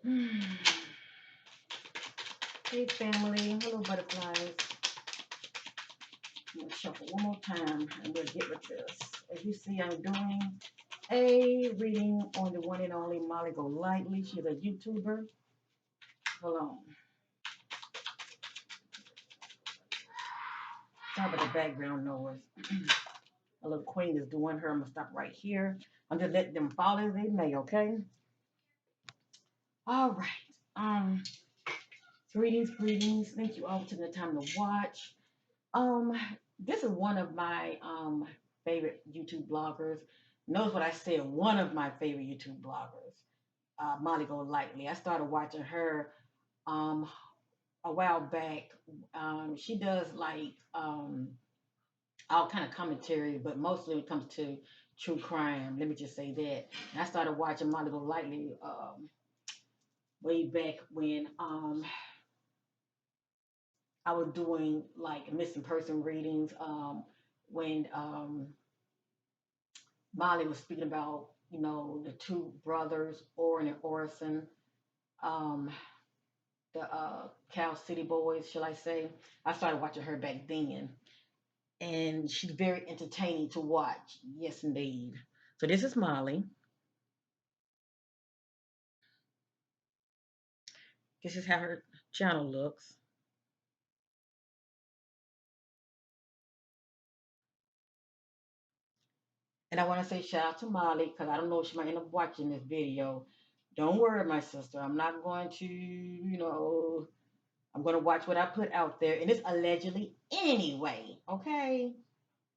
Hey family, hello butterflies. I'm gonna shuffle one more time and we'll get with this. As you see, I'm doing a reading on the one and only Molly Golightly. She's a YouTuber. Hold on. Sorry about the background noise. A little queen is doing her. I'm gonna stop right here. I'm just letting them fall as they may, okay? All right. Um, greetings. Thank you all for taking the time to watch. Um, this is one of my favorite YouTube bloggers. Knows what I said. One of my favorite YouTube bloggers, Molly Golightly. I started watching her um a while back. She does like all kind of commentary, but mostly when it comes to true crime. Let me just say that. And I started watching Molly Golightly way back when I was doing like missing person readings. When Molly was speaking about, the two brothers, Orrin and Orson, um, the Cal City Boys, shall I say. I started watching her back then, and she's very entertaining to watch. Yes, indeed. So this is Molly. This is how her channel looks. And I want to say shout out to Molly because I don't know if she might end up watching this video. Don't worry, my sister. I'm not going to, I'm going to watch what I put out there. And it's allegedly anyway, okay?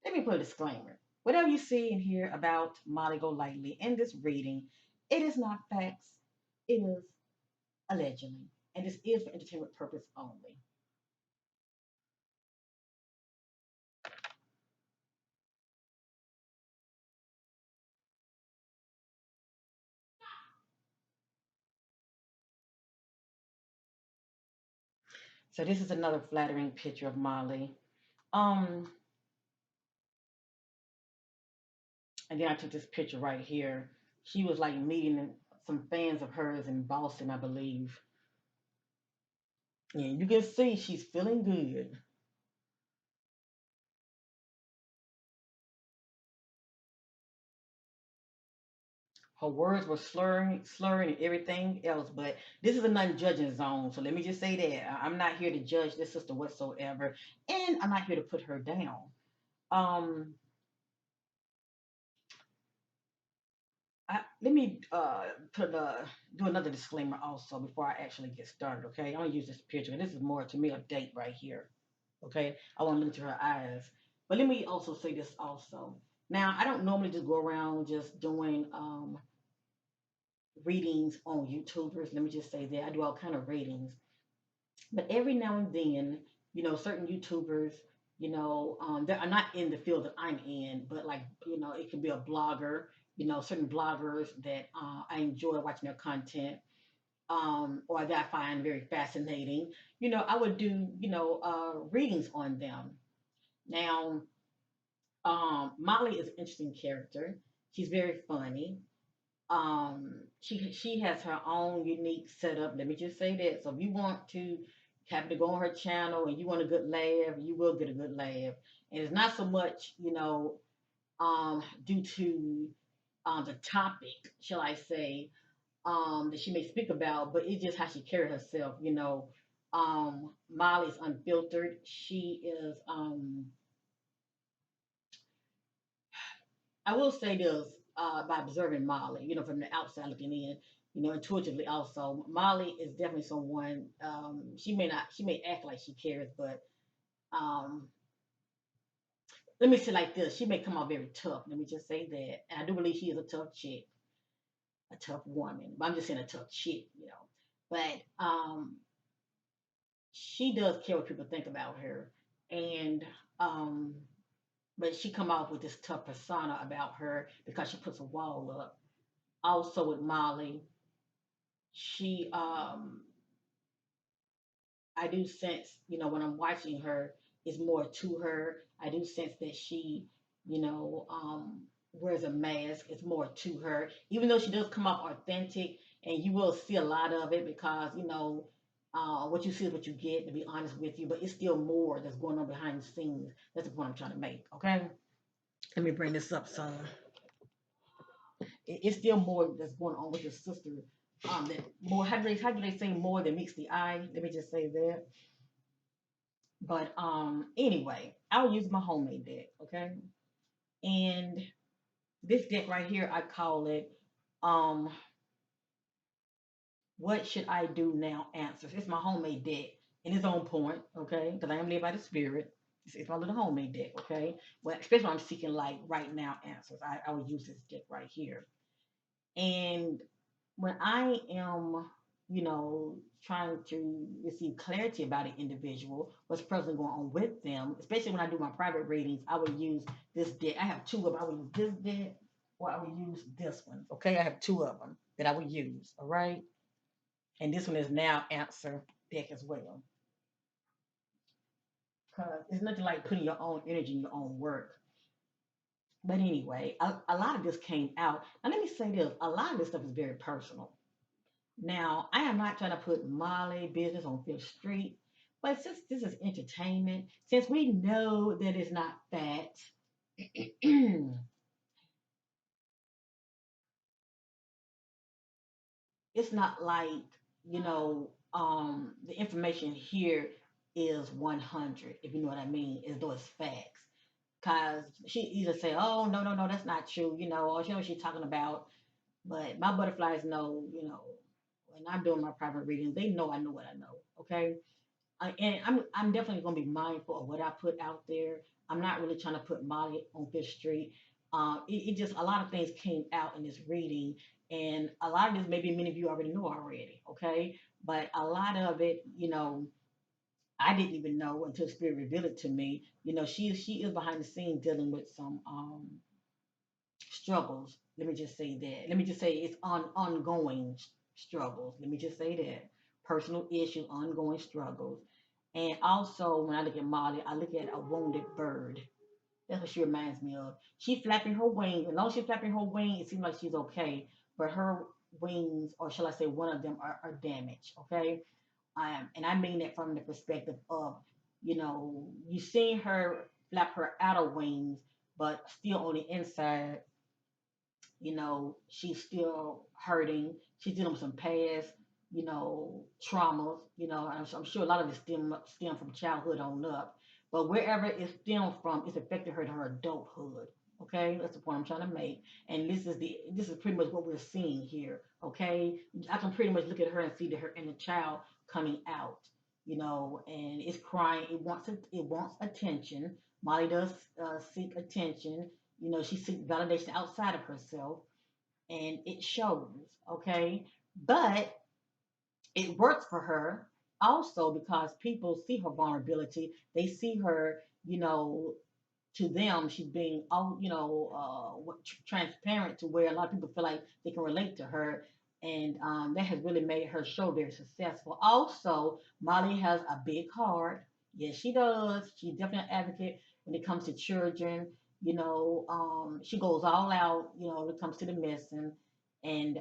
Let me put a disclaimer. Whatever you see and hear about Molly Golightly in this reading, it is not facts. It is allegedly. And this is for entertainment purpose only. So this is another flattering picture of Molly. Um, and then I took this picture right here. She was like meeting some fans of hers in Boston, I believe. And you can see she's feeling good. Her words were slurring, and everything else. But this is a non-judging zone, so let me just say that I'm not here to judge this sister whatsoever, and I'm not here to put her down. Um, let me do another disclaimer also before I actually get started. Okay, I'm gonna use this picture, and this is more to me a date right here. Okay, I want to look into her eyes, but let me also say this also. Now, I don't normally just go around just doing readings on YouTubers. Let me just say that I do all kind of readings, but every now and then, certain YouTubers, that are not in the field that I'm in, but like, it could be a blogger, certain bloggers that I enjoy watching their content, or that I find very fascinating. I would do, readings on them. Now, Molly is an interesting character. She's very funny. She has her own unique setup. Let me just say that. So if you want to happen to go on her channel and you want a good laugh, you will get a good laugh. And it's not so much, due to the topic, shall I say, that she may speak about, but it's just how she carries herself. Molly's unfiltered. She is. I will say this by observing Molly, from the outside looking in, intuitively also. Molly is definitely someone, she may act like she cares, but um, let me say it like this. She may come out very tough. Let me just say that. And I do believe she is a tough chick, a tough woman. But I'm just saying a tough chick. But she does care what people think about her. And, um, but she come off with this tough persona about her because she puts a wall up. Also with Molly, she I do sense, when I'm watching her, is more to her. I do sense that she, wears a mask. It's more to her. Even though she does come off authentic, and you will see a lot of it because what you see is what you get. To be honest with you, but it's still more that's going on behind the scenes. That's the point I'm trying to make. Okay, let me bring this up some. It's still more that's going on with your sister. That more how do they say more than meets the eye? Let me just say that. But anyway, I'll use my homemade deck, okay? And this deck right here, I call it um what should I do now answers. It's my homemade deck and it's on point, okay? Because I am led by the spirit. It's my little homemade deck, okay? Well, especially when I'm seeking like right now answers. I will use this deck right here. And when I am, trying to receive clarity about an individual, what's presently going on with them, especially when I do my private readings, I would use this deck. I have two of them. I would use this deck or I would use this one. Okay, I have two of them that I would use. All right. And this one is now answer deck as well. Because it's nothing like putting your own energy in your own work. But anyway, a lot of this came out. Now, let me say this a lot of this stuff is very personal. Now, I am not trying to put Molly business on Fifth Street, but since this is entertainment, since we know that it's not fact, it's not like, the information here is 100, if you know what I mean, as though it's facts. Because she either say, oh, no, no, no, that's not true, or she knows what she's talking about. But my butterflies know, when I'm doing my private readings, they know what I know, okay? And I'm definitely gonna be mindful of what I put out there. I'm not really trying to put Molly on Fifth Street. It just a lot of things came out in this reading, and a lot of this maybe many of you already know already, okay? But a lot of it, I didn't even know until Spirit revealed it to me. She is behind the scenes dealing with some struggles. Let me just say that. Let me just say it's ongoing struggles. Let me just say that personal issues, ongoing struggles. And also, when I look at Molly, I look at a wounded bird. That's what she reminds me of. She flapping her wings. As long as she's flapping her wings, it seems like she's okay. But her wings, or shall I say, one of them are damaged. Okay, and I mean that from the perspective of, you seen her flap her outer wings, but still on the inside, she's still hurting. She's dealing with some past, traumas. I'm sure a lot of it stem from childhood on up. But wherever it stemmed from, it's affected her in her adulthood. Okay, that's the point I'm trying to make. And this is pretty much what we're seeing here. Okay, I can pretty much look at her and see that her inner child coming out. And it's crying. It wants attention. Molly does seek attention. She seeks validation outside of herself, and it shows, okay? But it works for her also because people see her vulnerability. They see her, to them, she's being, transparent to where a lot of people feel like they can relate to her. And that has really made her show very successful. Also, Molly has a big heart. Yes, she does. She's definitely an advocate when it comes to children. She goes all out, when it comes to the missing. And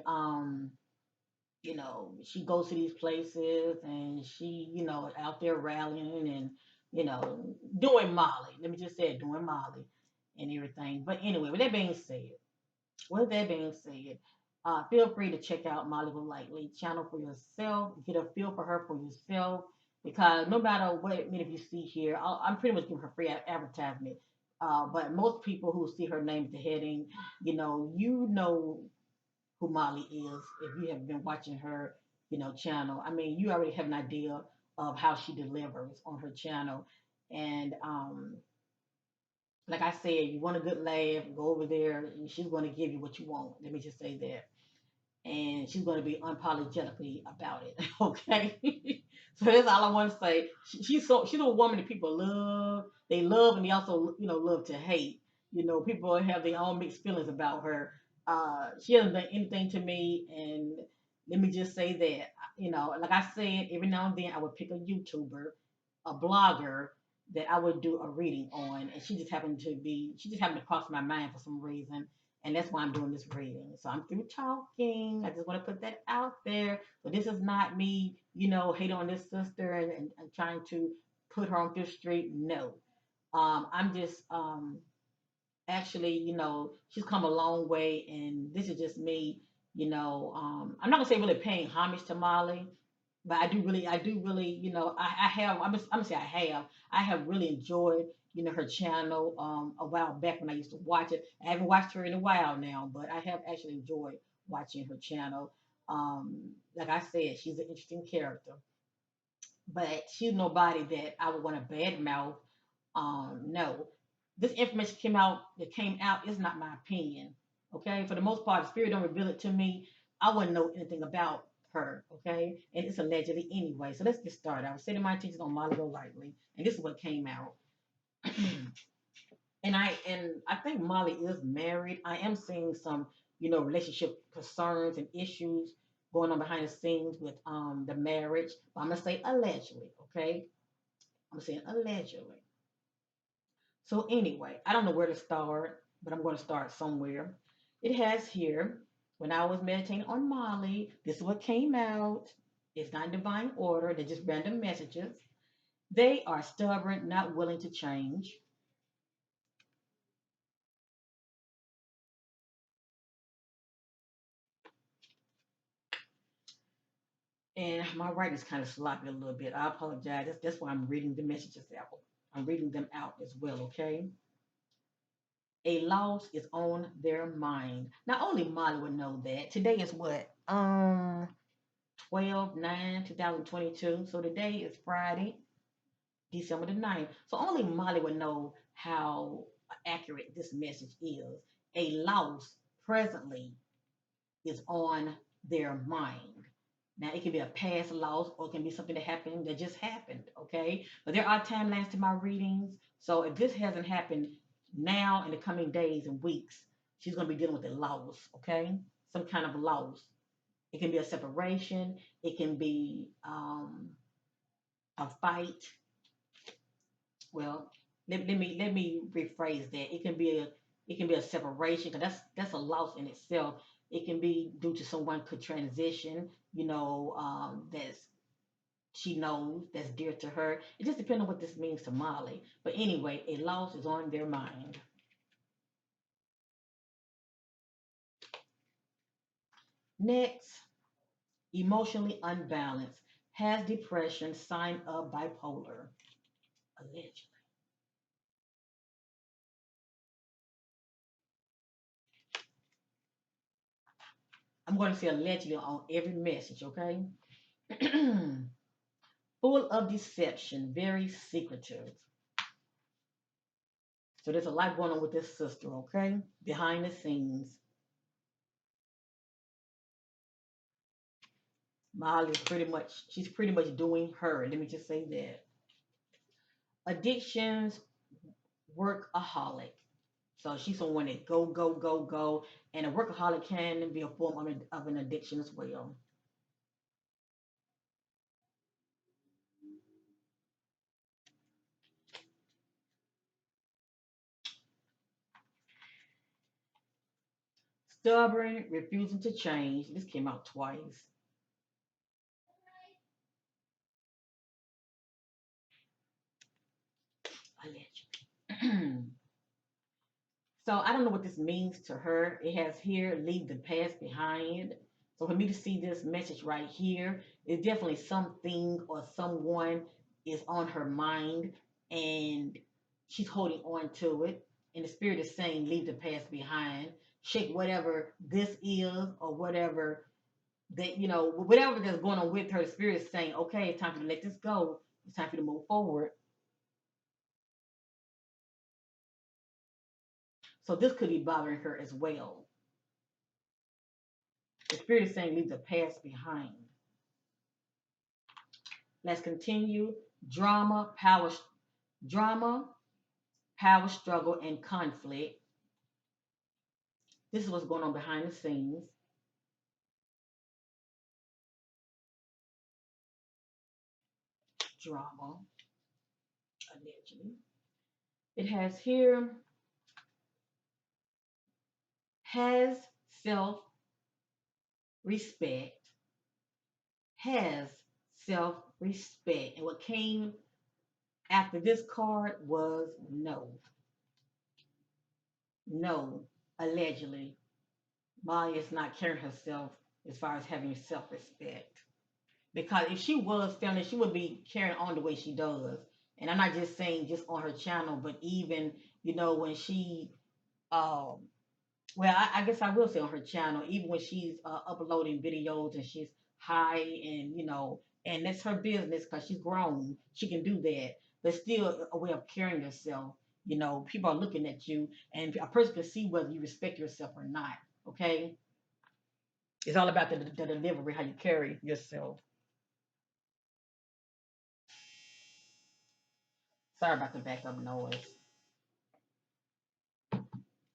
she goes to these places and she, out there rallying and, doing Molly. Let me just say it, doing Molly and everything. But anyway, with that being said, feel free to check out Molly Golightly channel for yourself. Get a feel for her for yourself. Because no matter what many of you see here, I'm pretty much giving her free advertisement. But most people who see her name at the heading, you know who Molly is if you have been watching her, channel. I mean, you already have an idea of how she delivers on her channel. And like I said, you want a good laugh, go over there, and she's going to give you what you want. Let me just say that. And she's going to be unapologetically about it. Okay, so that's all I want to say. She's a woman that people love. They love and they also love to hate. People have their own mixed feelings about her. She hasn't done anything to me, and let me just say that like I said, every now and then I would pick a YouTuber, a blogger that I would do a reading on, and she just happened to cross my mind for some reason. And that's why I'm doing this reading. So I'm through talking. I just want to put that out there. So this is not me, hate on this sister and trying to put her on this street. No. I'm just actually, she's come a long way, and this is just me, I'm not gonna say really paying homage to Molly, but I do really, I have, I'm gonna say I have really enjoyed, her channel, a while back when I used to watch it. I haven't watched her in a while now, but I have actually enjoyed watching her channel. Like I said, she's an interesting character, but she's nobody that I would want to badmouth. No, this information came out is not my opinion. Okay, for the most part, the spirit don't reveal it to me. I wouldn't know anything about her. Okay, and it's allegedly anyway. So let's get started. I was setting my intentions on Molly Golightly, and this is what came out. And I think Molly is married. I am seeing some, relationship concerns and issues going on behind the scenes with the marriage. But I'm gonna say allegedly, okay? I'm saying allegedly. So anyway, I don't know where to start, but I'm gonna start somewhere. It has here, when I was meditating on Molly, this is what came out. It's not in divine order, they're just random messages. They are stubborn, not willing to change. And my writing is kind of sloppy a little bit. I apologize. That's why I'm reading the messages out. I'm reading them out as well, okay? A loss is on their mind. Not only Molly would know that. Today is what? 12/9/2022. So today is Friday, December the 9th. So only Molly would know how accurate this message is. A loss presently is on their mind. Now, it can be a past loss or it can be something that happened that just happened, okay? But there are timelines to my readings. So if this hasn't happened now in the coming days and weeks, she's going to be dealing with a loss, okay? Some kind of loss. It can be a separation, it can be a fight. Well, let me rephrase that. It can be a separation because that's a loss in itself. It can be due to someone could transition, that's she knows that's dear to her. It just depends on what this means to Molly. But anyway, a loss is on their mind. Next, emotionally unbalanced, has depression, sign of bipolar, allegedly. I'm going to say allegedly on every message, okay? Full of deception, very secretive. So there's a lot going on with this sister, okay? Behind the scenes. She's pretty much doing her. Let me just say that. Addictions, workaholic. So she's someone that go, go, go, go. And a workaholic can be a form of an addiction as well. Stubborn, refusing to change. This came out twice. Allegedly. So I don't know what this means to her. It has here, leave the past behind. So for me to see this message right here, it's definitely something or someone is on her mind and she's holding on to it. And the spirit is saying, leave the past behind. Shake whatever this is or whatever whatever that's going on with her. The spirit is saying, okay, it's time for you to let this go. It's time for you to move forward. So this could be bothering her as well. The spirit is saying, leave the past behind. Let's continue. Drama, drama, power struggle, and conflict. This is what's going on behind the scenes. Drama, allegedly. It has here has self respect, has self respect. And what came after this card was no. No, allegedly. Molly is not carrying herself as far as having self respect. Because if she was feeling, she would be carrying on the way she does. And I'm not just saying just on her channel, but even, when she um well, I guess I will say on her channel, even when she's uploading videos and she's high and, and that's her business because she's grown. She can do that. But still a way of carrying yourself. People are looking at you and a person can see whether you respect yourself or not. Okay? It's all about the delivery, how you carry yourself. Sorry about the backup noise.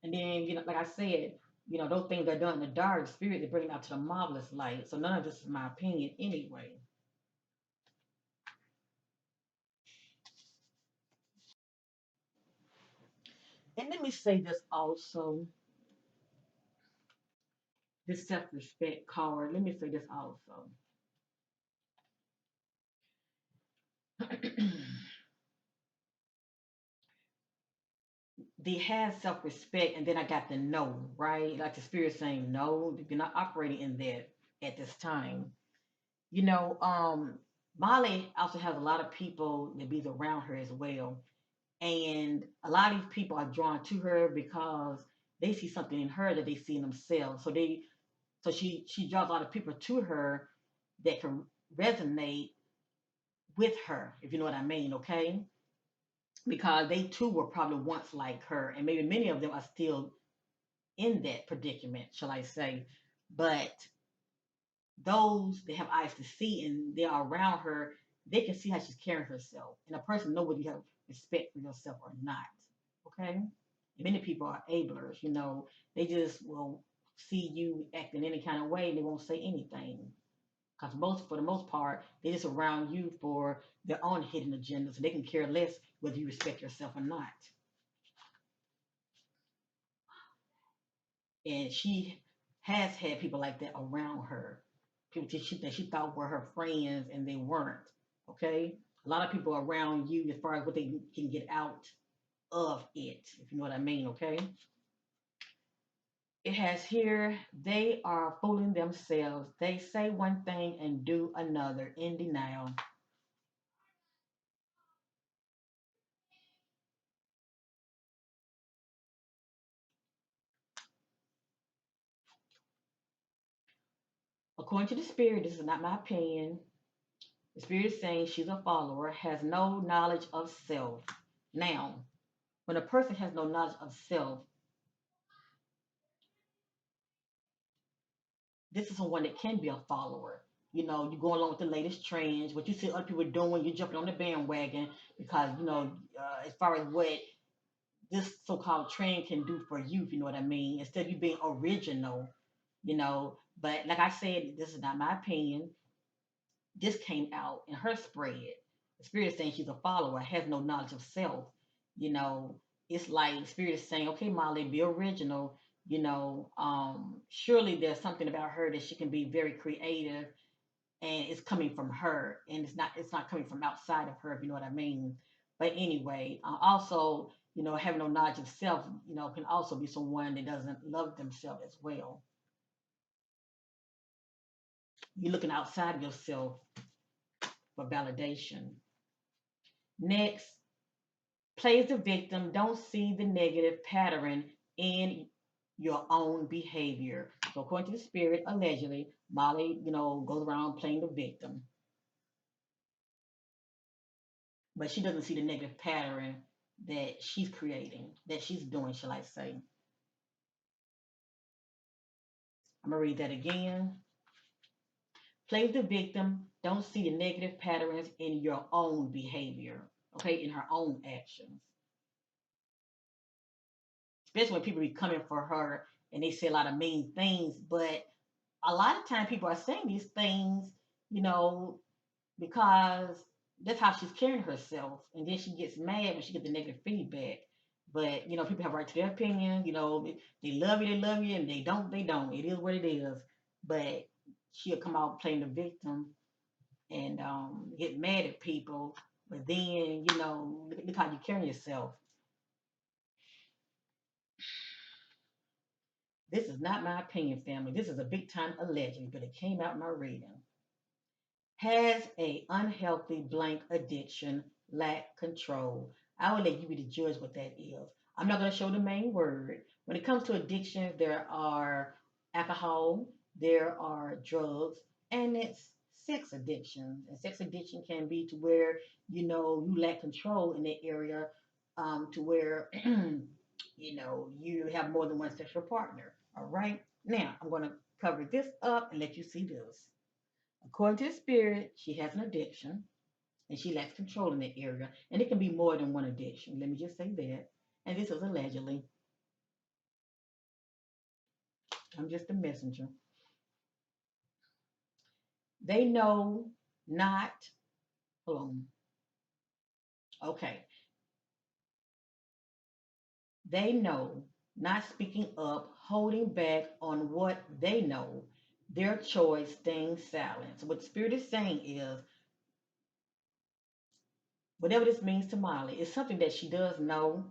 And then, like I said, those things that are done in the dark spirit, they bring it out to the marvelous light. So none of this is my opinion anyway. And let me say this also, this self-respect card. Let me say this also. They have self-respect, and then I got the no, right? Like the spirit saying no, you're not operating in that at this time. You know, um, Molly also has a lot of people that be around her as well. And a lot of these people are drawn to her because they see something in her that they see in themselves. So she draws a lot of people to her that can resonate with her, if you know what I mean, okay? Because they too were probably once like her, and maybe many of them are still in that predicament, shall I say. But those that have eyes to see and they are around her, they can see how she's carrying herself. And a person knows whether you have respect for yourself or not. Okay? And many people are ablers, they just will see you acting any kind of way and they won't say anything. Because for the most part, they're just around you for their own hidden agendas. So they can care less whether you respect yourself or not. And she has had people like that around her. People that she thought were her friends and they weren't. Okay? A lot of people around you as far as what they can get out of it, if you know what I mean, okay? It has here, they are fooling themselves. They say one thing and do another in denial. According to the spirit, this is not my opinion. The spirit is saying she's a follower, has no knowledge of self. Now, when a person has no knowledge of self, this is someone that can be a follower. You go along with the latest trends, what you see other people doing, you're jumping on the bandwagon because, as far as what this so-called trend can do for you, if you know what I mean, instead of you being original, But like I said, this is not my opinion. This came out in her spread. The spirit is saying she's a follower, has no knowledge of self. You know, it's like the spirit is saying, okay, Molly, be original. Surely there's something about her that she can be very creative, and it's coming from her, and it's not coming from outside of her, if you know what I mean. But anyway, also, having no knowledge of self, can also be someone that doesn't love themselves as well. You're looking outside of yourself for validation. Next, plays the victim, don't see the negative pattern in your own behavior. So according to the spirit, allegedly, Molly, goes around playing the victim, but she doesn't see the negative pattern that she's creating, that she's doing, shall I say. I'm gonna read that again. Plays the victim, don't see the negative patterns in your own behavior, okay, in her own actions. Especially when people be coming for her and they say a lot of mean things, but a lot of time people are saying these things, you know, because that's how she's carrying herself. And then she gets mad when she gets the negative feedback. But people have right to their opinion. They love you, and they don't. It is what it is. But she'll come out playing the victim and get mad at people. But then, look how you carry yourself. This is not my opinion, family. This is a big time allegedly, but it came out in my reading. Has a unhealthy blank addiction, lack control. I will let you be the judge what that is. I'm not going to show the main word. When it comes to addictions, there are alcohol, there are drugs, and it's sex addiction. And sex addiction can be to where you lack control in that area, to where you have more than one sexual partner. All right. Now I'm going to cover this up and let you see this. According to the spirit, she has an addiction and she lacks control in that area. And it can be more than one addiction. Let me just say that. And this is allegedly. I'm just a messenger. They know not, hold on. Okay. They know not speaking up, holding back on what they know, their choice, staying silent. So what the spirit is saying is, whatever this means to Molly, it's something that she does know.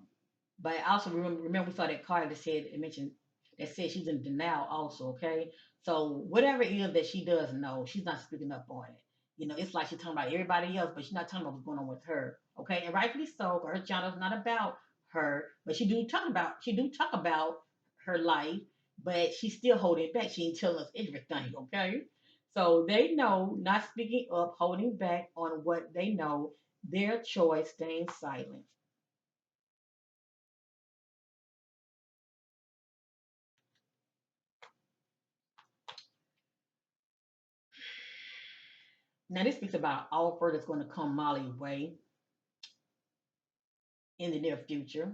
But I also remember we saw that card that said it mentioned that said she's in denial also, okay? So whatever it is that she does know, she's not speaking up on it. It's like she's talking about everybody else, but she's not talking about what's going on with her. Okay, and rightfully so, her channel is not about her, but she do talk about her life, but she's still holding it back. She ain't telling us everything, okay? So they know not speaking up, holding back on what they know, their choice, staying silent. Now this speaks about an offer that's going to come Molly's way in the near future.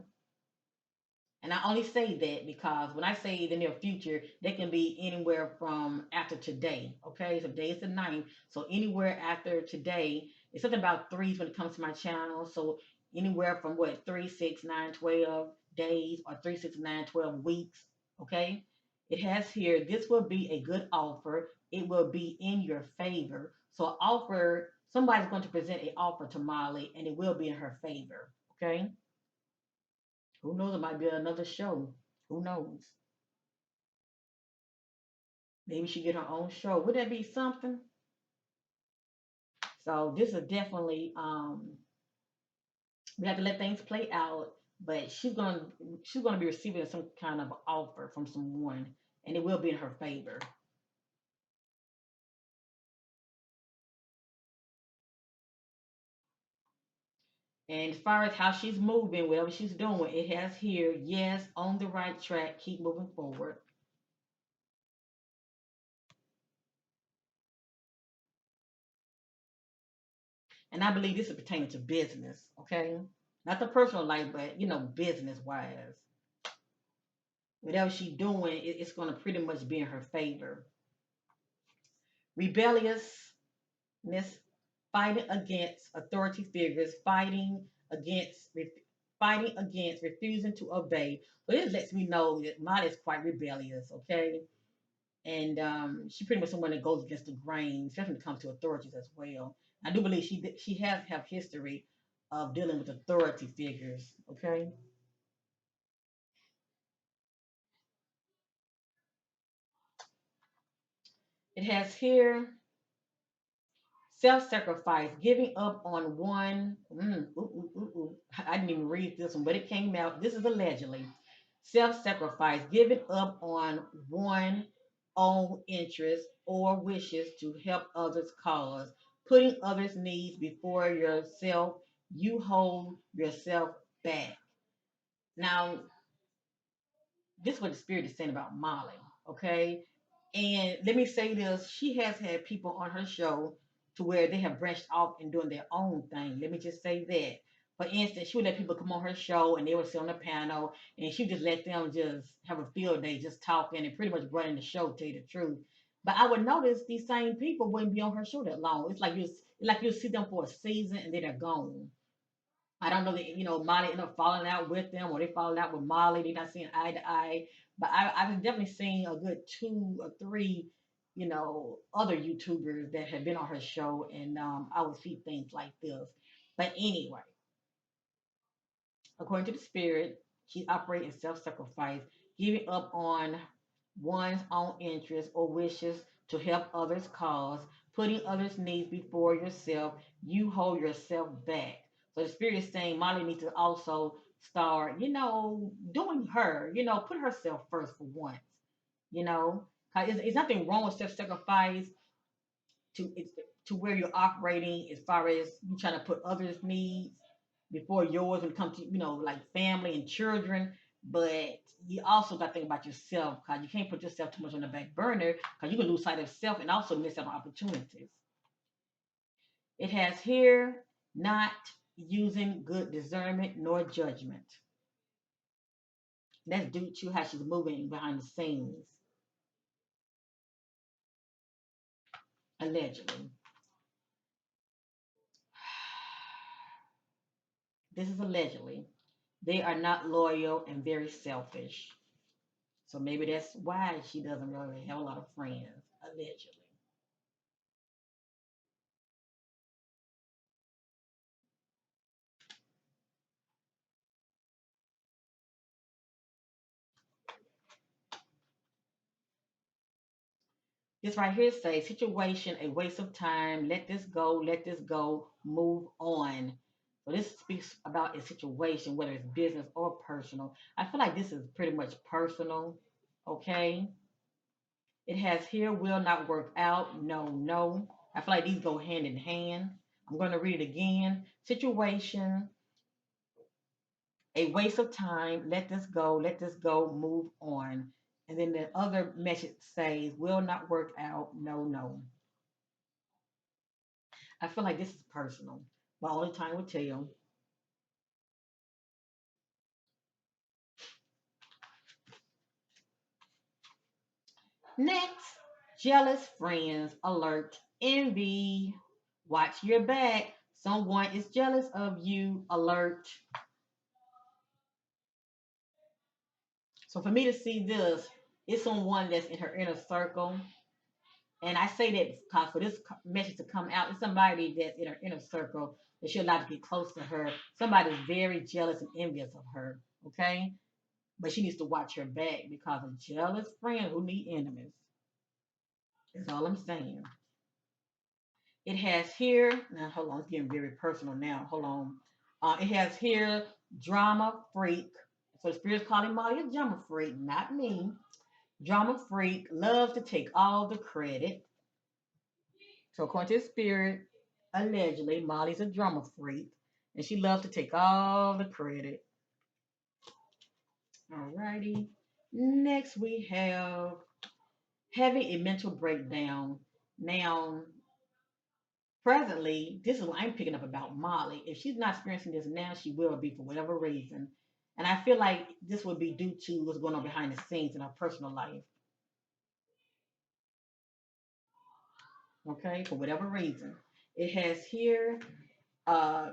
And I only say that because when I say the near future, they can be anywhere from after today. Okay, so today is the ninth. So anywhere after today, it's something about threes when it comes to my channel. So anywhere from what 3, 6, 9, 12 days or 3, 6, 9, 12 weeks. Okay, it has here. This will be a good offer. It will be in your favor. So offer. Somebody's going to present an offer to Molly, and it will be in her favor. Okay. Who knows? It might be another show. Who knows? Maybe she get her own show. Would that be something? So this is definitely we have to let things play out. But she's gonna be receiving some kind of offer from someone, and it will be in her favor. And as far as how she's moving, whatever she's doing, it has here, yes, on the right track, keep moving forward. And I believe this is pertaining to business, okay? Not the personal life, but business wise. Whatever she's doing, it's going to pretty much be in her favor. Rebelliousness, fighting against authority figures, against fighting against refusing to obey. So this lets me know that Molly is quite rebellious, okay? And she pretty much someone that goes against the grain, especially when it comes to authorities as well. I do believe she has have history of dealing with authority figures, okay? It has here self-sacrifice, giving up on one. I didn't even read this one, but it came out. This is allegedly self-sacrifice, giving up on one own interest or wishes to help others' cause, putting others' needs before yourself. You hold yourself back. Now, this is what the spirit is saying about Molly, okay? And let me say this: she has had people on her show to where they have branched off and doing their own thing. Let me just say that. For instance, she would let people come on her show and they would sit on the panel and she would just let them just have a field day, just talking and pretty much running the show, to tell you the truth. But I would notice these same people wouldn't be on her show that long. It's like you see them for a season and then they're gone. I don't know that Molly ended up falling out with them, or they falling out with Molly. They not seeing eye to eye. But I've definitely seen a good two or three, other YouTubers that have been on her show, and I would see things like this. But anyway, according to the spirit, she operates in self-sacrifice, giving up on one's own interests or wishes to help others' cause, putting others' needs before yourself. You hold yourself back. So the spirit is saying Molly needs to also start, doing her, put herself first for once, you know. 'Cause it's nothing wrong with self-sacrifice to it's to where you're operating as far as you trying to put others' needs before yours when it comes to like family and children. But you also got to think about yourself because you can't put yourself too much on the back burner because you can lose sight of self and also miss out on opportunities. It has here not using good discernment nor judgment. That's due to how she's moving behind the scenes, allegedly. This is allegedly. They are not loyal and very selfish. So maybe that's why she doesn't really have a lot of friends, allegedly. This right here says situation, a waste of time. Let this go, move on. So this speaks about a situation, whether it's business or personal. I feel like this is pretty much personal. Okay. It has here will not work out. No, no. I feel like these go hand in hand. I'm going to read it again. Situation, a waste of time. Let this go, move on. And then the other message says, will not work out. No, no. I feel like this is personal, but only time will tell. Next, jealous friends alert. Envy. Watch your back. Someone is jealous of you. Alert. So for me to see this, it's someone that's in her inner circle. And I say that because for this message to come out, it's somebody that's in her inner circle that she'll not get close to her. Somebody's very jealous and envious of her. Okay? But she needs to watch her back because a jealous friend who need enemies. That's all I'm saying. It has here, now hold on, it's getting very personal now. Hold on. It has here drama freak. So the spirit's calling Molly a drama freak, not me. Drama freak loves to take all the credit. So according to the spirit, allegedly, Molly's a drama freak. And she loves to take all the credit. Alrighty. Next we have having a mental breakdown. Now, presently, this is what I'm picking up about Molly. If she's not experiencing this now, she will be for whatever reason. And I feel like this would be due to what's going on behind the scenes in her personal life. Okay, for whatever reason. It has here uh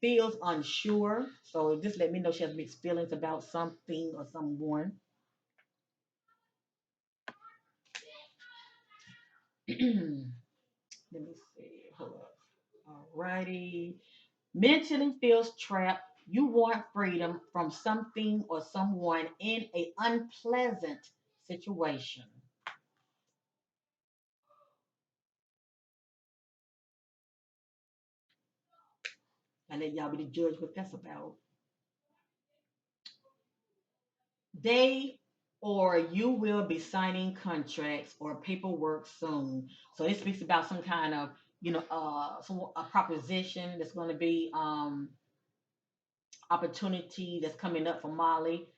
feels unsure. So just let me know she has mixed feelings about something or someone. Let me see. Hold up. Alrighty. Mentally feels trapped. You want freedom from something or someone in a unpleasant situation. I let y'all be the judge what that's about. They or you will be signing contracts or paperwork soon. So it speaks about some kind of, some a proposition that's going to be opportunity that's coming up for Molly.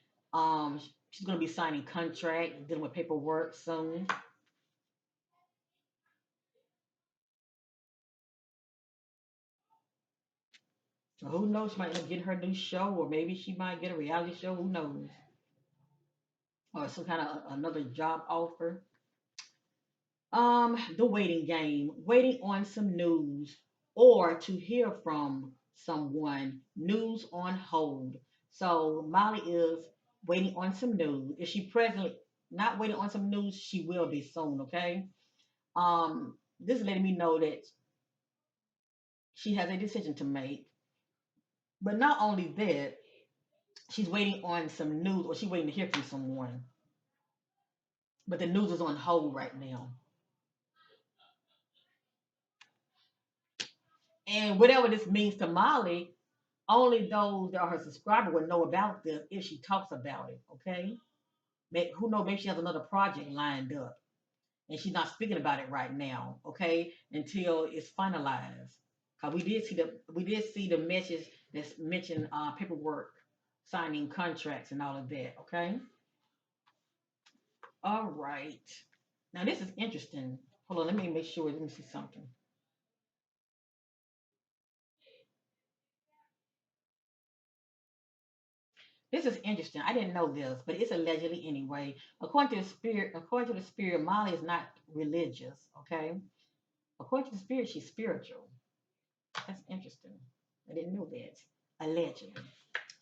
She's going to be signing contracts, dealing with paperwork soon. So who knows? She might end up getting her new show, or maybe she might get a reality show. Who knows? Or some kind of another job offer. The waiting game, waiting on some news or to hear from someone. News on hold. So Molly is waiting on some news. If she presently not waiting on some news, she will be soon. Okay. This is letting me know that she has a decision to make. But not only that, she's waiting on some news, or she's waiting to hear from someone. But the news is on hold right now. And whatever this means to Molly, only those that are her subscriber will know about this if she talks about it. Okay. Who knows? Maybe she has another project lined up, and she's not speaking about it right now. Okay, until it's finalized. Cause we did see the message that's mentioned paperwork, signing contracts, and all of that. Okay. All right. Now this is interesting. Hold on. Let me make sure. Let me see something. This is interesting. I didn't know this, but it's allegedly anyway. According to the spirit, Molly is not religious. Okay. According to the spirit, she's spiritual. That's interesting. I didn't know that. Allegedly.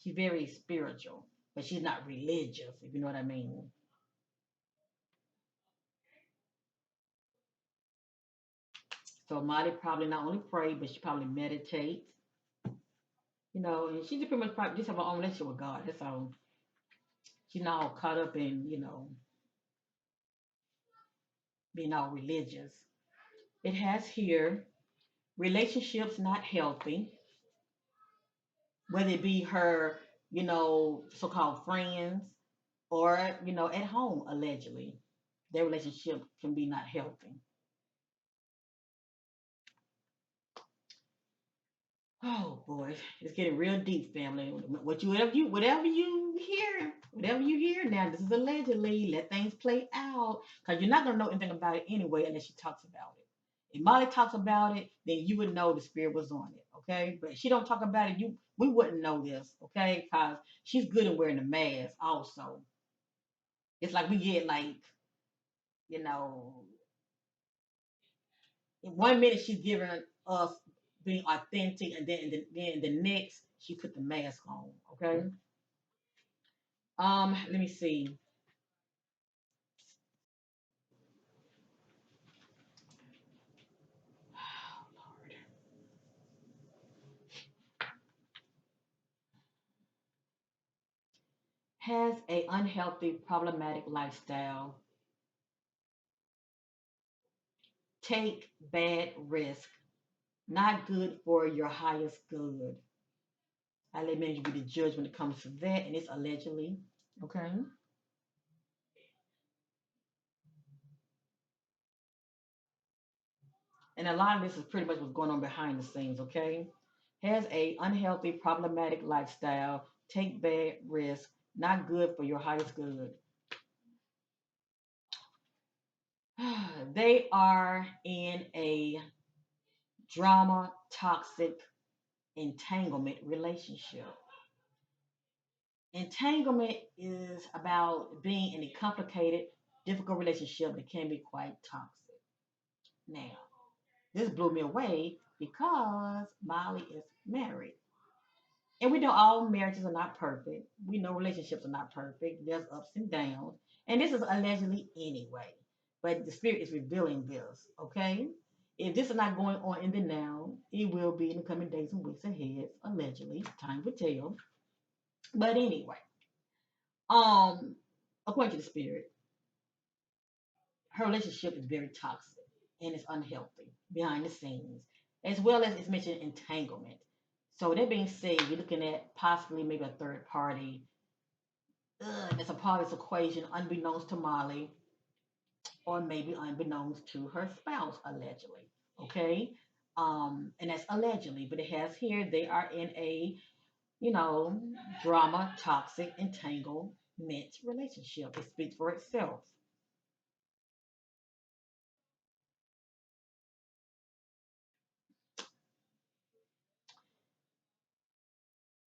She's very spiritual, but she's not religious, if you know what I mean. So Molly probably not only pray, but she probably meditates, and she just pretty much probably just have her own relationship with God. That's all. She's not all caught up in, being all religious. It has here relationships not healthy, whether it be her, so-called friends or, at home, allegedly. Their relationship can be not healthy. Oh boy, it's getting real deep, family. Whatever you hear now, this is allegedly. Let things play out, because you're not gonna know anything about it anyway unless she talks about it. If Molly talks about it, then you would know the spirit was on it, okay? But if she don't talk about it, we wouldn't know this, okay? Because she's good at wearing the mask. Also, it's like we get like, you know, in 1 minute she's giving us being authentic, and then the next she put the mask on. Okay. Let me see. Has a unhealthy, problematic lifestyle. Take bad risk. Not good for your highest good. I let man you be the judge when it comes to that, and it's allegedly. Okay. And a lot of this is pretty much what's going on behind the scenes. Okay. Has a unhealthy, problematic lifestyle. Take bad risk. Not good for your highest good. They are in a drama, toxic entanglement relationship. Entanglement is about being in a complicated, difficult relationship that can be quite toxic. Now, this blew me away because Molly is married. And we know all marriages are not perfect. We know relationships are not perfect. There's ups and downs. And this is allegedly anyway. But the spirit is revealing this, okay? If this is not going on in the now, it will be in the coming days and weeks ahead, allegedly. Time will tell. But anyway, um, according to the spirit, her relationship is very toxic and it's unhealthy behind the scenes, as well as it's mentioned entanglement. So that being said, you're looking at possibly maybe a third party that's a part of this equation, unbeknownst to Molly, or maybe unbeknownst to her spouse, allegedly. Okay, and that's allegedly, but it has here they are in a you know drama, toxic, entanglement relationship. It speaks for itself,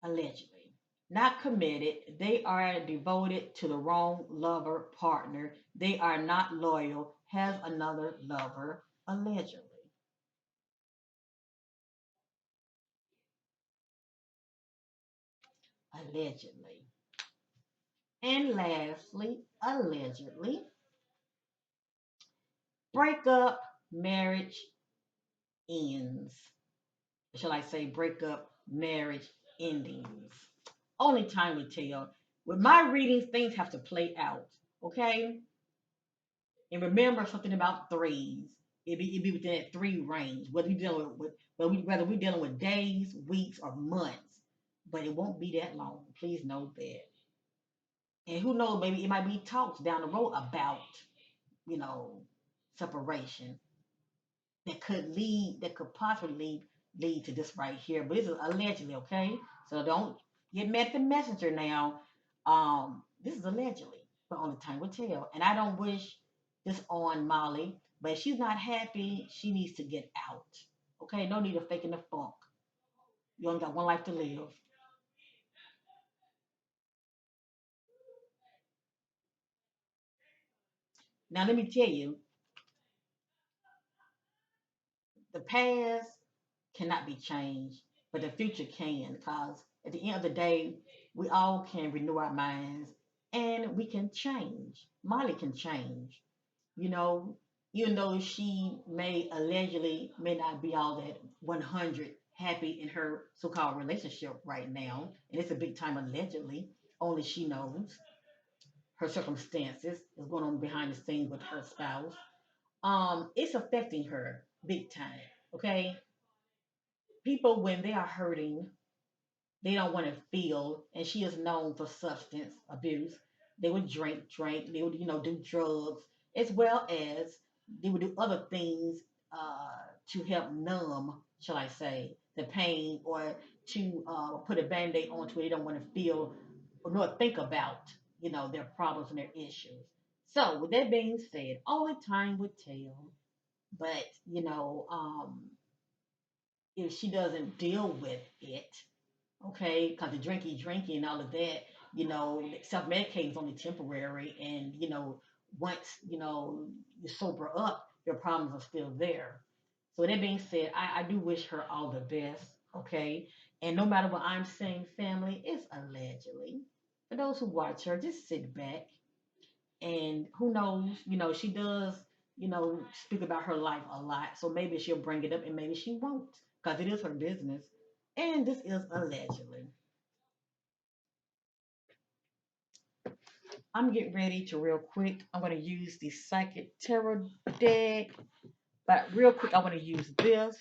allegedly. Not committed. They are devoted to the wrong lover partner. They are not loyal. Has another lover, allegedly. allegedly. And lastly, allegedly, breakup, marriage ends. Shall I say breakup, marriage endings? Only time will tell. With my readings, things have to play out. Okay? And remember something about threes. It be within that three range. Whether you're dealing whether we're dealing with days, weeks, or months. But it won't be that long. Please know that. And who knows, maybe it might be talks down the road about, you know, separation that could possibly lead to this right here. But this is allegedly, okay? So don't get mad at the messenger now. This is allegedly, but only time will tell. And I don't wish this on Molly, but if she's not happy, she needs to get out. Okay, no need of faking the funk. You only got one life to live. Now let me tell you, the past cannot be changed, but the future can. Because at the end of the day, we all can renew our minds and we can change. Molly can change. You know, even though she may allegedly may not be all that 100 happy in her so-called relationship right now, and it's a big time allegedly. Only she knows her circumstances is going on behind the scenes with her spouse. It's affecting her big time. Okay, people when they are hurting, they don't want to feel, and she is known for substance abuse. They would drink, they would, do drugs, as well as they would do other things to help numb, shall I say, the pain, or to put a band-aid onto it. They don't want to feel or nor think about, their problems and their issues. So, with that being said, only time would tell. But, if she doesn't deal with it, okay, because the drinking and all of that, self medicating is only temporary, and once you sober up, your problems are still there. So that being said, I do wish her all the best, okay. And no matter what I'm saying, family, it's allegedly. For those who watch her, just sit back, and who knows, she does, speak about her life a lot. So maybe she'll bring it up, and maybe she won't, because it is her business. And this is allegedly. I'm getting ready to real quick. I'm going to use the Psychic Tarot deck. But real quick, I want to use this.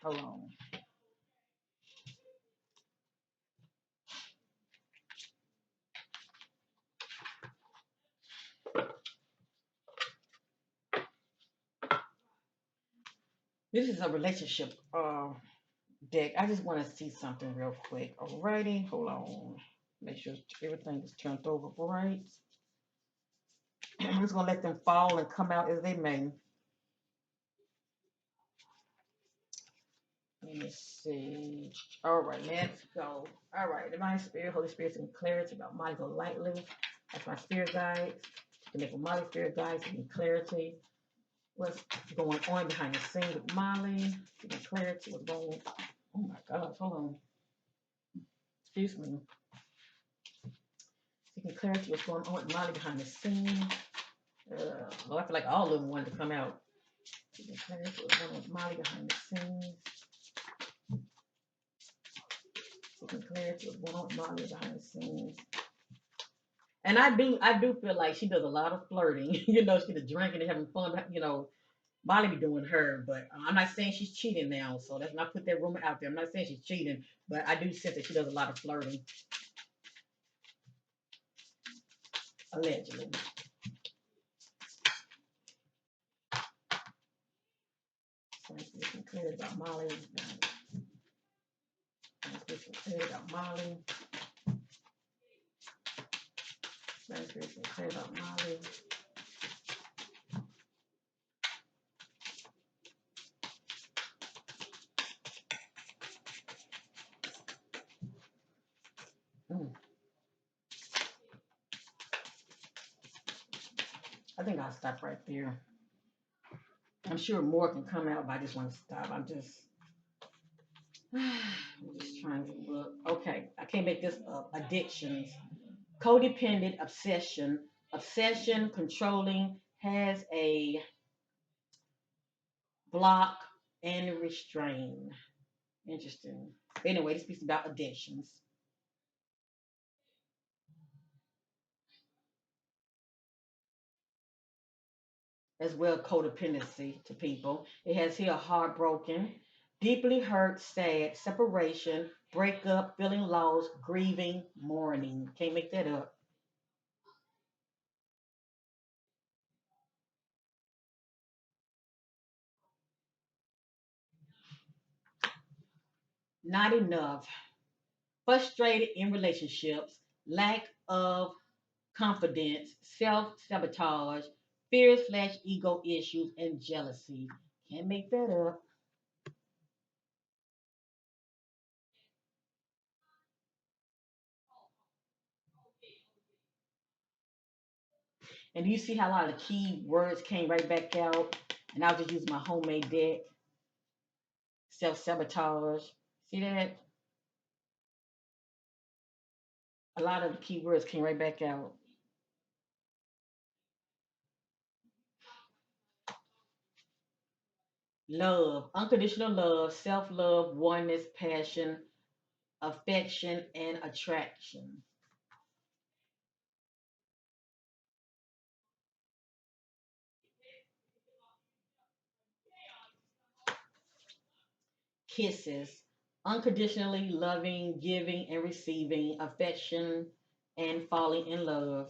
Hold on. This is a relationship deck. I just want to see something real quick. Alrighty, hold on. Make sure everything is turned over right. I'm just going to let them fall and come out as they may. Let me see. All right, let's go. All right, Divine Spirit, Holy Spirit, and clarity about Molly Golightly. That's my spirit guides. Connect with Molly spirit guides, and clarity. What's going on behind the scenes with Molly? Getting clarity. What's going? Oh my gosh, hold on. Excuse me. Seeking clarity. What's going on with Molly behind the scenes? Lord, I feel like all of them wanted to come out. Seeking clarity. What's going on with Molly behind the scenes? Seeking clarity. What's going on with Molly behind the scenes? And I do feel like she does a lot of flirting. She's drinking and having fun. Molly be doing her, but I'm not saying she's cheating now. So let's not put that rumor out there. I'm not saying she's cheating, but I do sense that she does a lot of flirting, allegedly. So let's get some clarity about Molly. Let's get some clarity about Molly. Let's get some clarity about Molly. Mm. I think I'll stop right there. I'm sure more can come out, but I just want to stop. I'm just trying to look. Okay, I can't make this up. Addictions, codependent obsession, obsession, controlling, has a block and restrain. Interesting. Anyway, this piece is about addictions. As well, codependency to people. It has here heartbroken, deeply hurt, sad, separation, breakup, feeling lost, grieving, mourning. Can't make that up. Not enough, frustrated in relationships, lack of confidence, self sabotage, fear slash ego issues, and jealousy. Can't make that up. And do you see how a lot of the key words came right back out? And I'll just use my homemade deck. Self sabotage. See that? A lot of the key words came right back out. Love, unconditional love, self love, oneness, passion, affection, and attraction. Kisses, unconditionally loving, giving, and receiving affection and falling in love.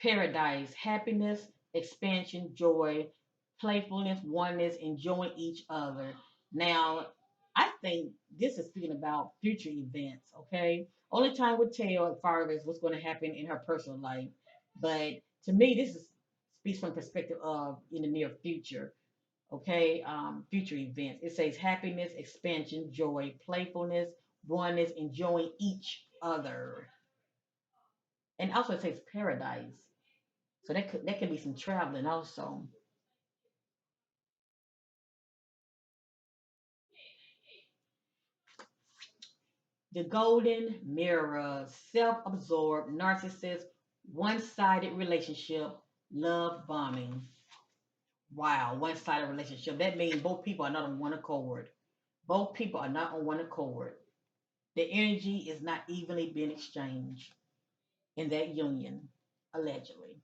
Paradise, happiness, expansion, joy, playfulness, oneness, enjoying each other. Now, I think this is speaking about future events, okay? Only time will tell as far as what's going to happen in her personal life. But to me, this is speaks from the perspective of in the near future, okay? Future events. It says happiness, expansion, joy, playfulness, oneness, enjoying each other. And also it says paradise. So that could be some traveling also. The golden mirror, self-absorbed, narcissist, one-sided relationship, love bombing. Wow, one-sided relationship. That means both people are not on one accord. Both people are not on one accord. The energy is not evenly being exchanged in that union, allegedly.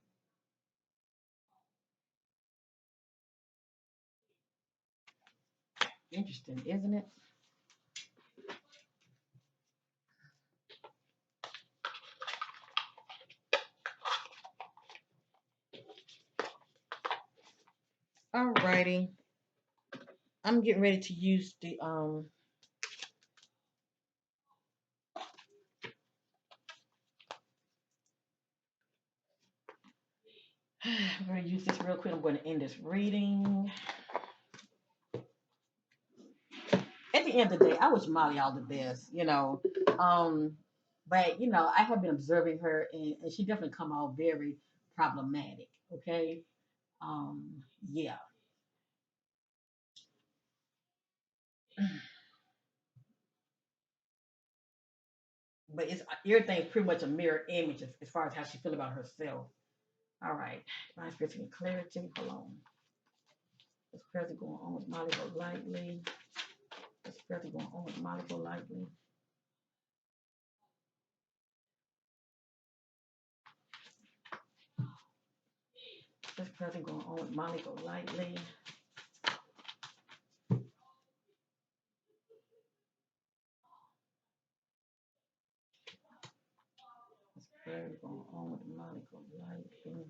Interesting, isn't it? Alrighty. I'm getting ready to use the I'm going to use this real quick. I'm going to end this reading. At the end of the day, I wish Molly all the best. Um, but I have been observing her, and she definitely come out very problematic. Okay, yeah, but it's everything's pretty much a mirror image as far as how she feel about herself. All right, my spirit and clarity. Hold on. What's present going on with Molly Golightly? What's present going on with Molly Golightly? What's present going on with Molly Golightly? What's present going on with Molly Golightly?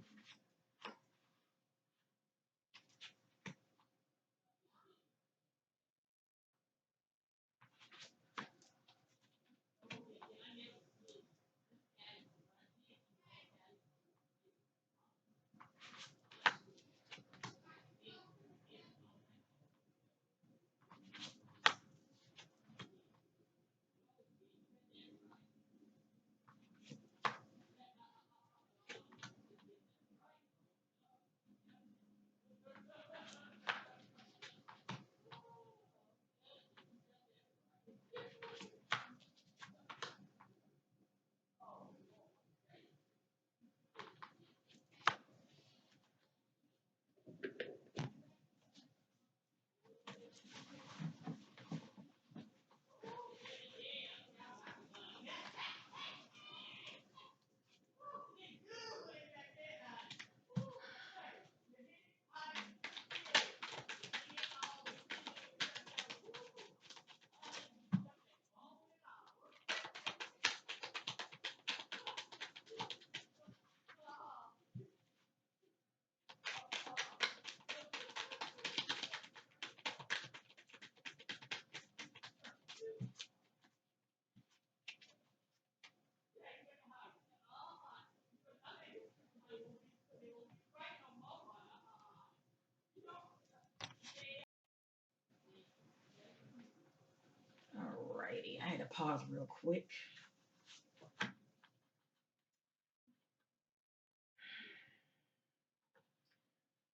pause real quick.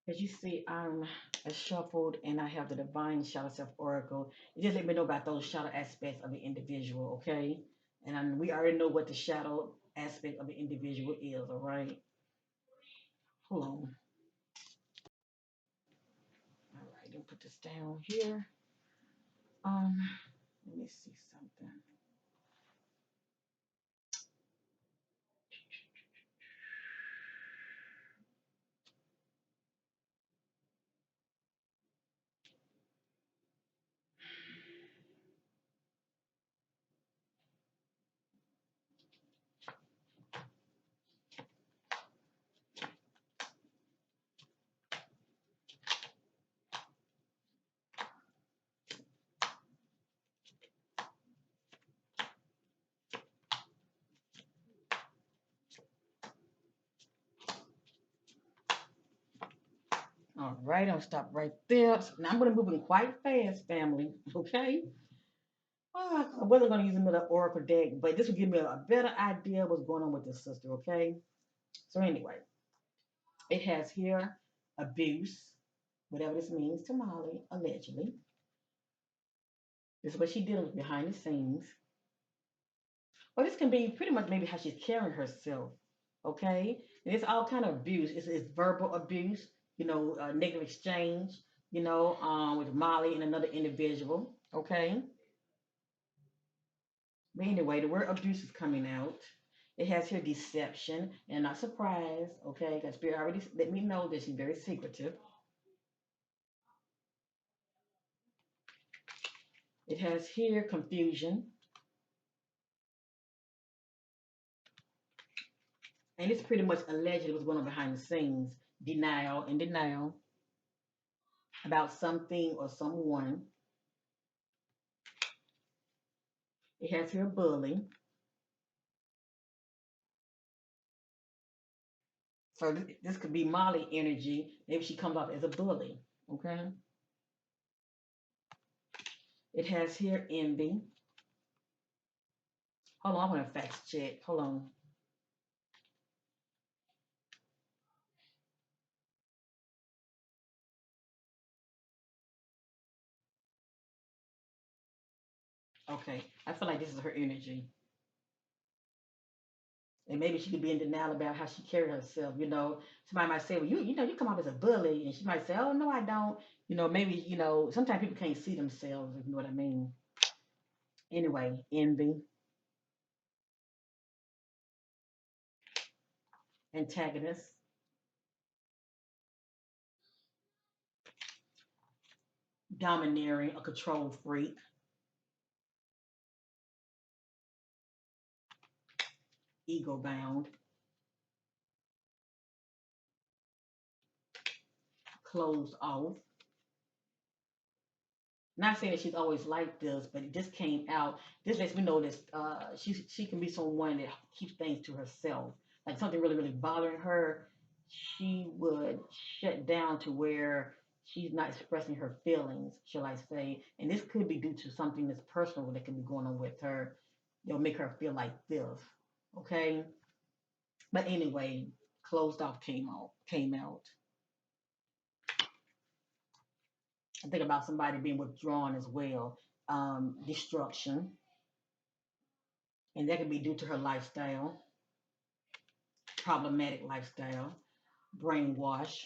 As you see, I'm shuffled and I have the Divine Shadow Self Oracle. It just let me know about those shadow aspects of the individual, okay? We already know what the shadow aspect of the individual is, all right? Hold on. All right, let me put this down here. Um, Let me see something. All right, I'll stop right there. So now I'm going to move in quite fast, family. Okay. I wasn't going to use another oracle deck, but this will give me a better idea of what's going on with this sister. Okay. So anyway, it has here abuse, whatever this means to Molly, allegedly. This is what she deals with behind the scenes. Well, this can be pretty much maybe how she's carrying herself. Okay. And it's all kind of abuse. It's verbal abuse. Negative exchange. With Molly and another individual. Okay. But anyway, the word abuse is coming out. It has here deception, and not surprised, okay? Because Spirit already let me know that she's very secretive. It has here confusion, and it's pretty much allegedly what's going on behind the scenes. Denial and denial about something or someone. It has here bullying. So this could be Molly energy. Maybe she comes off as a bully, okay? It has here envy. Hold on, I want to fact check. Hold on. Okay, I feel like this is her energy. And maybe she could be in denial about how she carried herself. Somebody might say, "Well, you come off as a bully," and she might say, "Oh no, I don't." Maybe sometimes people can't see themselves. If you know what I mean. Anyway, envy, antagonist, domineering, a control freak, ego bound, closed off. Not saying that she's always like this, but it just came out. This lets me know that she can be someone that keeps things to herself. Like something really really bothering her, she would shut down to where she's not expressing her feelings, shall I say? And this could be due to something that's personal that can be going on with her. They'll make her feel like this, okay? But anyway, closed off came out. Came out. I think about somebody being withdrawn as well. Destruction, and that could be due to her lifestyle, problematic lifestyle, brainwash,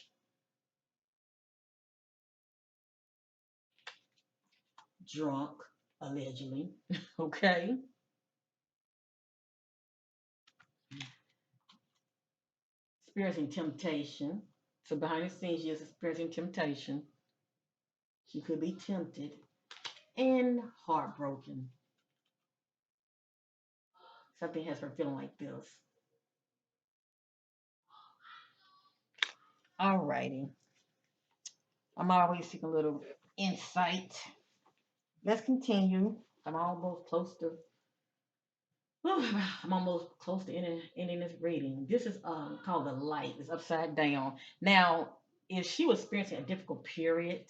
drunk, allegedly. Okay, experiencing temptation. So behind the scenes, she is experiencing temptation. She could be tempted and heartbroken. Something has her feeling like this. Alrighty. I'm always seeking a little insight. Let's continue. I'm almost close to I'm almost close to ending this reading. This is called the light. It's upside down. Now, if she was experiencing a difficult period,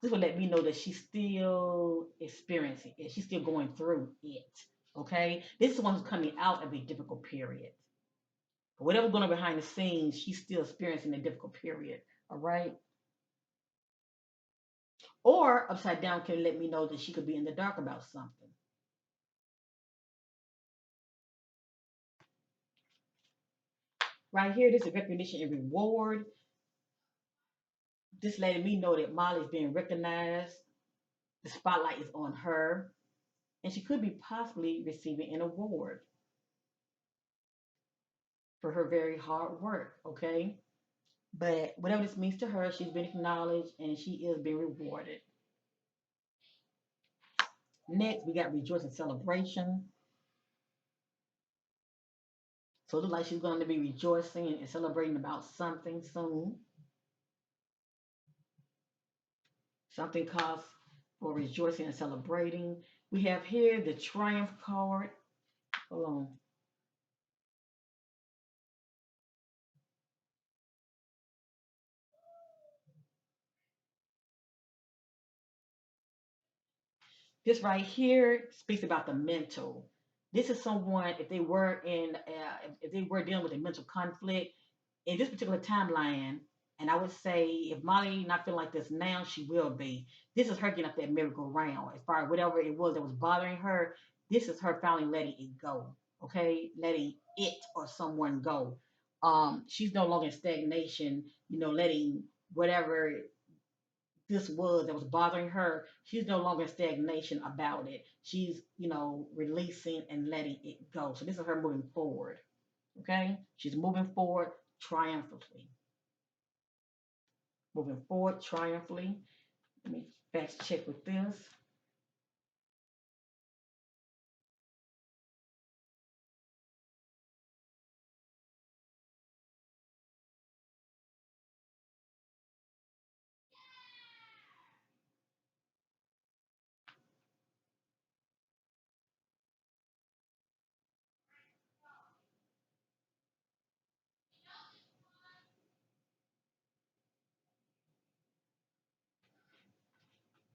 This will let me know that she's still experiencing it. She's still going through it. Okay. This is one who's coming out of a difficult period. Whatever's going on behind the scenes, she's still experiencing a difficult period. All right. Or upside down can let me know that she could be in the dark about something. Right here, this is recognition and reward. This letting me know that Molly is being recognized. The spotlight is on her, and she could be possibly receiving an award for her very hard work. Okay, but whatever this means to her, she's been acknowledged and she is being rewarded. Next, we got rejoice and celebration. So it looks like she's going to be rejoicing and celebrating about something soon. Something cause for rejoicing and celebrating. We have here the triumph card. Hold on. This right here speaks about the mental. This is someone if they were dealing with a mental conflict in this particular timeline, and I would say if Molly not feeling like this now, she will be. This is her getting up that merry-go-round. As far as whatever it was that was bothering her, this is her finally letting it go. Okay, letting it or someone go. She's no longer in stagnation. Letting whatever this was that was bothering her, she's no longer in stagnation about it. She's, releasing and letting it go. So this is her moving forward. Okay? She's moving forward triumphantly. Moving forward triumphantly. Let me fact check with this.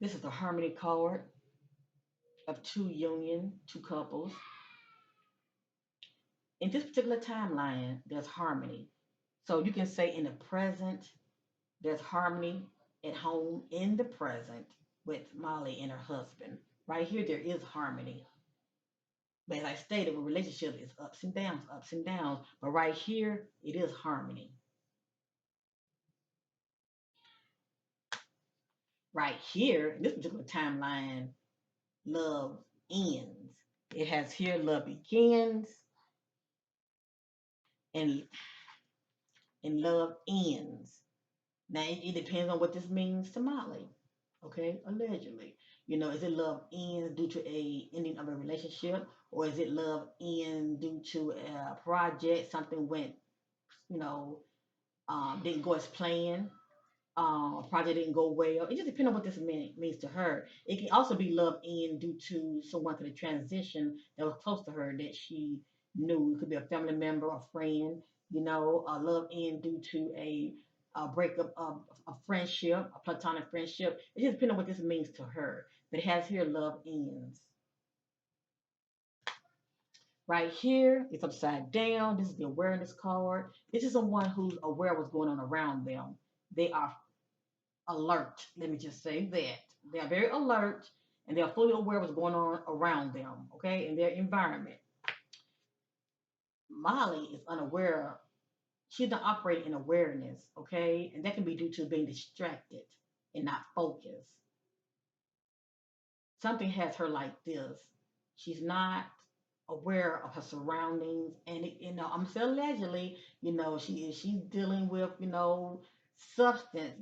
This is the harmony card of two couples. In this particular timeline, there's harmony. So you can say in the present, there's harmony at home in the present with Molly and her husband. Right here, there is harmony. But as I stated, a relationship is ups and downs, ups and downs. But right here, it is harmony. Right here, in this particular timeline, love ends. It has here love begins and love ends. Now it depends on what this means to Molly. Okay, allegedly. Is it love ends due to a ending of a relationship, or is it love ends due to a project, something went, you know, didn't go as planned, project didn't go well. It just depends on what this means to her. It can also be love in due to someone to the transition that was close to her that she knew. It could be a family member, a friend. Love in due to a breakup of a friendship, a platonic friendship. It just depends on what this means to her. But it has here love ends. Right here, it's upside down. This is the awareness card. This is someone who's aware of what's going on around them. They are alert. Let me just say that. They are very alert and they are fully aware of what's going on around them, okay, in their environment. Molly is unaware. She's not operating in awareness, okay, and that can be due to being distracted and not focused. Something has her like this. She's not aware of her surroundings, and I'm saying allegedly, she's dealing with substance,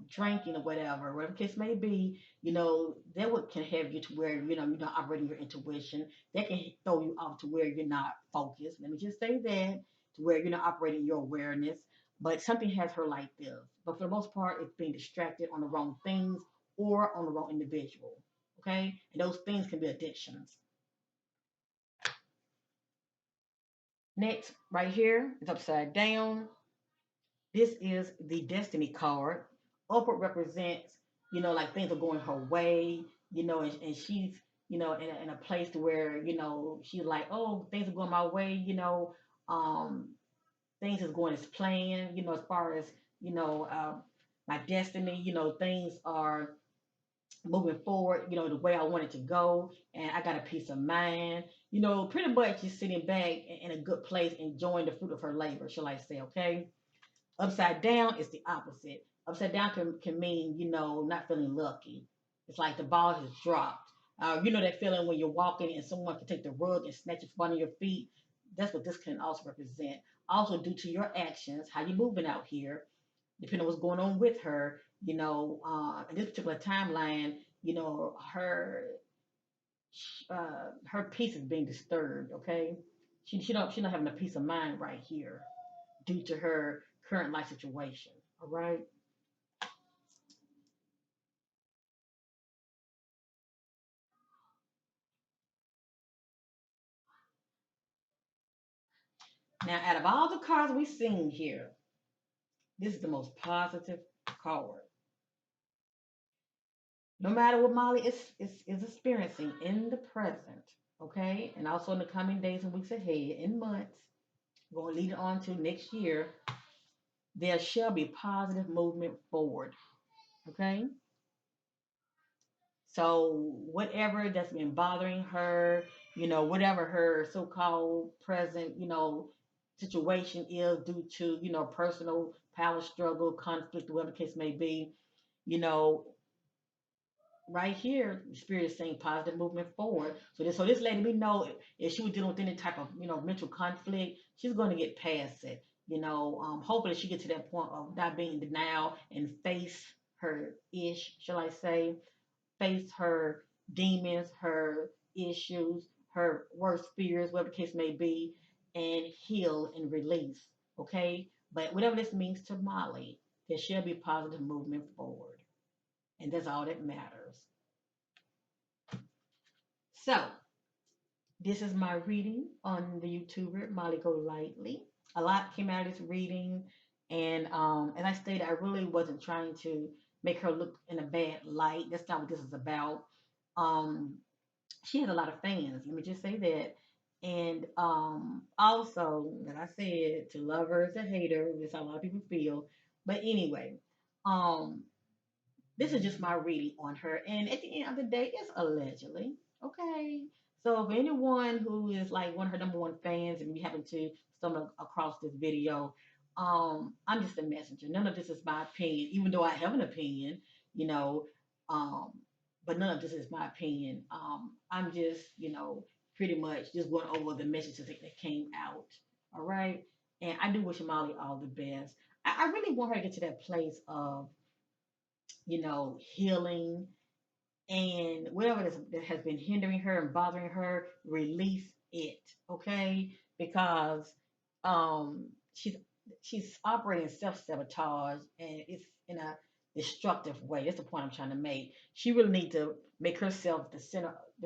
drinking or whatever case may be, that what can have you to where you're not operating your intuition. That can throw you off to where you're not focused. Let me just say that to where you're not operating your awareness. But something has her like this. But for the most part, it's being distracted on the wrong things or on the wrong individual. Okay? And those things can be addictions. Next, right here is upside down. This is the destiny card upward represents, like things are going her way, and she's, in a place to where, she's like, oh, things are going my way, um, things is going as planned, as far as, you know, um, my destiny, things are moving forward, the way I want it to go, and I got a peace of mind, pretty much just sitting back in a good place, enjoying the fruit of her labor, shall I say, okay? Upside down is the opposite. Upside down can mean, not feeling lucky. It's like the ball has dropped. That feeling when you're walking and someone can take the rug and snatch it from under your feet. That's what this can also represent. Also, due to your actions, how you moving out here, depending on what's going on with her, in this particular timeline, her peace is being disturbed. Okay, she not having a peace of mind right here due to her current life situation. All right. Now, out of all the cards we've seen here, this is the most positive card. No matter what Molly is experiencing in the present, okay, and also in the coming days and weeks ahead, in months, going to lead it on to next year, there shall be positive movement forward, okay? So whatever that's been bothering her, whatever her so-called present, situation is due to, personal power struggle, conflict, whatever the case may be, you know, right here, the spirit is saying positive movement forward. So this lady, we know if she was dealing with any type of, mental conflict, she's going to get past it. Hopefully she gets to that point of not being in denial and face her ish, shall I say, face her demons, her issues, her worst fears, whatever the case may be, and heal and release. Okay? But whatever this means to Molly, there shall be positive movement forward. And that's all that matters. So, this is my reading on the YouTuber Molly Golightly. A lot came out of this reading, and as I stated, I really wasn't trying to make her look in a bad light. That's not what this is about. Um, she has a lot of fans. Let me just say that. And also, like I said, to love her is a hater. That's how a lot of people feel. But anyway, um, this is just my reading on her. And at the end of the day, it's allegedly. Okay. So if anyone who is like one of her number one fans and you happen to stumble across this video, I'm just a messenger. None of this is my opinion, even though I have an opinion, you know, um, but none of this is my opinion. I'm just, pretty much just going over the messages that came out. All right. And I do wish Molly all the best. I really want her to get to that place of, healing and whatever that has been hindering her and bothering her, release it, okay? Because um, she's she's operating self sabotage and it's in a destructive way. That's the point I'm trying to make. She really needs to make herself the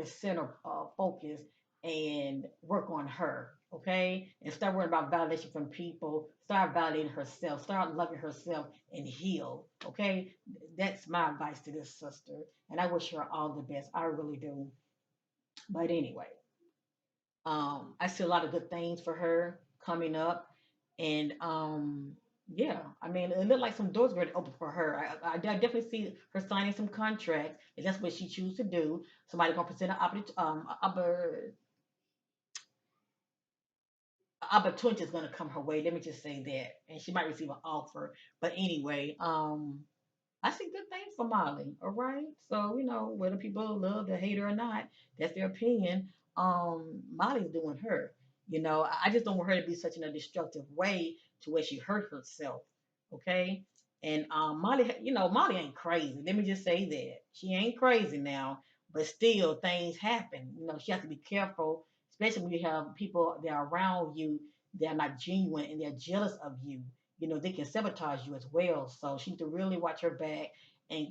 center focus and work on her, okay? And start worrying about validation from people. Start validating herself. Start loving herself and heal, okay? That's my advice to this sister. And I wish her all the best. I really do. But anyway, I see a lot of good things for her coming up. And yeah, I mean, it looked like some doors were going to open for her. I definitely see her signing some contracts. If that's what she chooses to do, somebody going to present opportunity is going to come her way. Let me just say that. And she might receive an offer. But anyway, I see good things for Molly. All right. So, whether people love the hate her or not, that's their opinion. Molly's doing her. I just don't want her to be such in a destructive way to where she hurt herself. Okay. And Molly, Molly ain't crazy. Let me just say that. She ain't crazy now, but still things happen. She has to be careful, especially when you have people that are around you that are not genuine and they're jealous of you. They can sabotage you as well. So she needs to really watch her back and,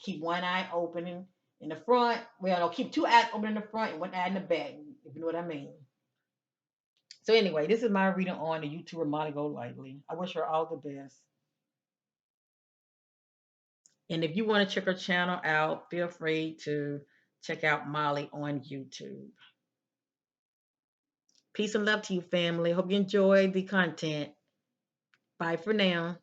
keep one eye open in the front. Well, no, keep two eyes open in the front and one eye in the back, if you know what I mean. So anyway, this is my reading on the YouTuber Molly Golightly. I wish her all the best. And if you want to check her channel out, feel free to check out Molly on YouTube. Peace and love to you, family. Hope you enjoy the content. Bye for now.